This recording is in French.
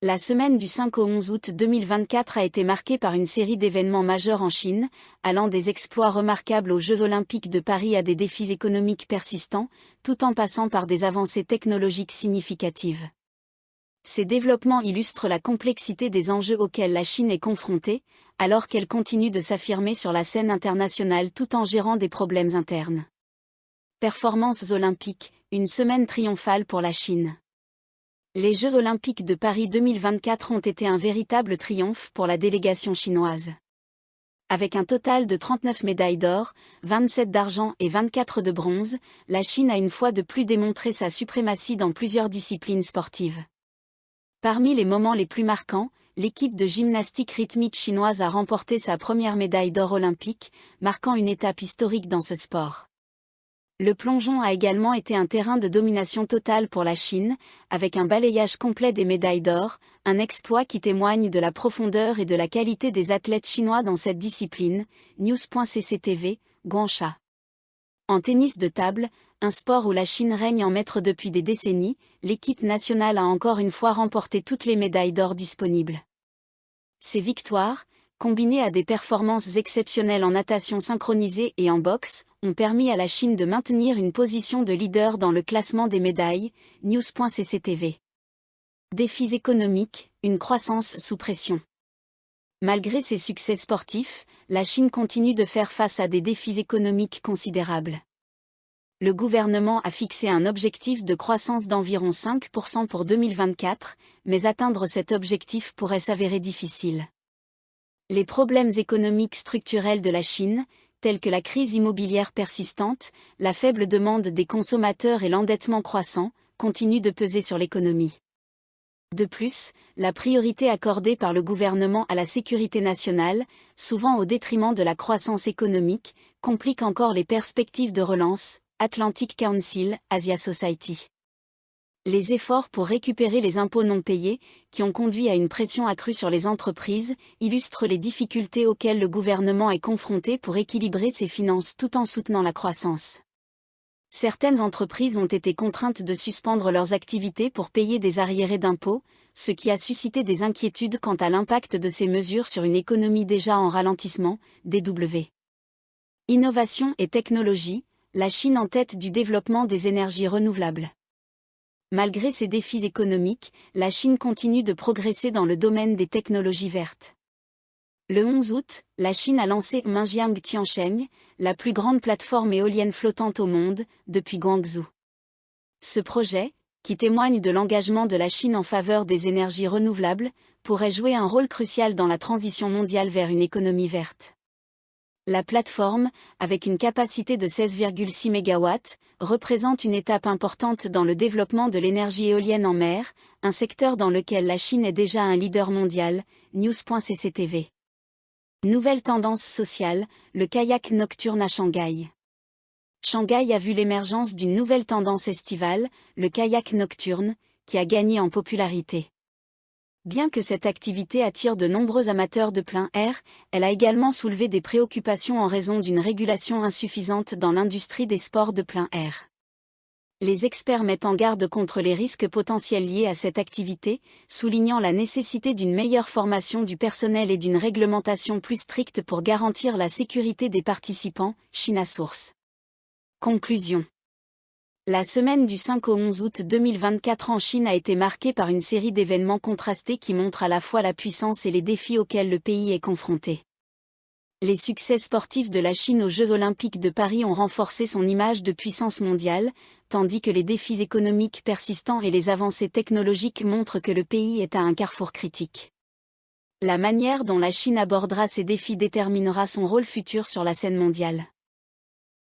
La semaine du 5 au 11 août 2024 a été marquée par une série d'événements majeurs en Chine, allant des exploits remarquables aux Jeux Olympiques de Paris à des défis économiques persistants, tout en passant par des avancées technologiques significatives. Ces développements illustrent la complexité des enjeux auxquels la Chine est confrontée, alors qu'elle continue de s'affirmer sur la scène internationale tout en gérant des problèmes internes. Performances olympiques, une semaine triomphale pour la Chine. Les Jeux Olympiques de Paris 2024 ont été un véritable triomphe pour la délégation chinoise. Avec un total de 39 médailles d'or, 27 d'argent et 24 de bronze, la Chine a une fois de plus démontré sa suprématie dans plusieurs disciplines sportives. Parmi les moments les plus marquants, l'équipe de gymnastique rythmique chinoise a remporté sa première médaille d'or olympique, marquant une étape historique dans ce sport. Le plongeon a également été un terrain de domination totale pour la Chine, avec un balayage complet des médailles d'or, un exploit qui témoigne de la profondeur et de la qualité des athlètes chinois dans cette discipline. News.cctv, Guangsha. En tennis de table, un sport où la Chine règne en maître depuis des décennies, l'équipe nationale a encore une fois remporté toutes les médailles d'or disponibles. Ces victoires, combinées à des performances exceptionnelles en natation synchronisée et en boxe, ont permis à la Chine de maintenir une position de leader dans le classement des médailles. News.cctv. Défis économiques, une croissance sous pression. Malgré ses succès sportifs, la Chine continue de faire face à des défis économiques considérables. Le gouvernement a fixé un objectif de croissance d'environ 5% pour 2024, mais atteindre cet objectif pourrait s'avérer difficile. Les problèmes économiques structurels de la Chine, tels que la crise immobilière persistante, la faible demande des consommateurs et l'endettement croissant, continuent de peser sur l'économie. De plus, la priorité accordée par le gouvernement à la sécurité nationale, souvent au détriment de la croissance économique, complique encore les perspectives de relance. Atlantic Council, Asia Society. Les efforts pour récupérer les impôts non payés, qui ont conduit à une pression accrue sur les entreprises, illustrent les difficultés auxquelles le gouvernement est confronté pour équilibrer ses finances tout en soutenant la croissance. Certaines entreprises ont été contraintes de suspendre leurs activités pour payer des arriérés d'impôts, ce qui a suscité des inquiétudes quant à l'impact de ces mesures sur une économie déjà en ralentissement. DW. Innovation et technologie, la Chine en tête du développement des énergies renouvelables. Malgré ces défis économiques, la Chine continue de progresser dans le domaine des technologies vertes. Le 11 août, la Chine a lancé Minjiang Tiansheng, la plus grande plateforme éolienne flottante au monde, depuis Guangzhou. Ce projet, qui témoigne de l'engagement de la Chine en faveur des énergies renouvelables, pourrait jouer un rôle crucial dans la transition mondiale vers une économie verte. La plateforme, avec une capacité de 16,6 MW, représente une étape importante dans le développement de l'énergie éolienne en mer, un secteur dans lequel la Chine est déjà un leader mondial. News.cctv. Nouvelle tendance sociale, le kayak nocturne à Shanghai. Shanghai a vu l'émergence d'une nouvelle tendance estivale, le kayak nocturne, qui a gagné en popularité. Bien que cette activité attire de nombreux amateurs de plein air, elle a également soulevé des préoccupations en raison d'une régulation insuffisante dans l'industrie des sports de plein air. Les experts mettent en garde contre les risques potentiels liés à cette activité, soulignant la nécessité d'une meilleure formation du personnel et d'une réglementation plus stricte pour garantir la sécurité des participants. China Source. Conclusion. La semaine du 5 au 11 août 2024 en Chine a été marquée par une série d'événements contrastés qui montrent à la fois la puissance et les défis auxquels le pays est confronté. Les succès sportifs de la Chine aux Jeux Olympiques de Paris ont renforcé son image de puissance mondiale, tandis que les défis économiques persistants et les avancées technologiques montrent que le pays est à un carrefour critique. La manière dont la Chine abordera ces défis déterminera son rôle futur sur la scène mondiale.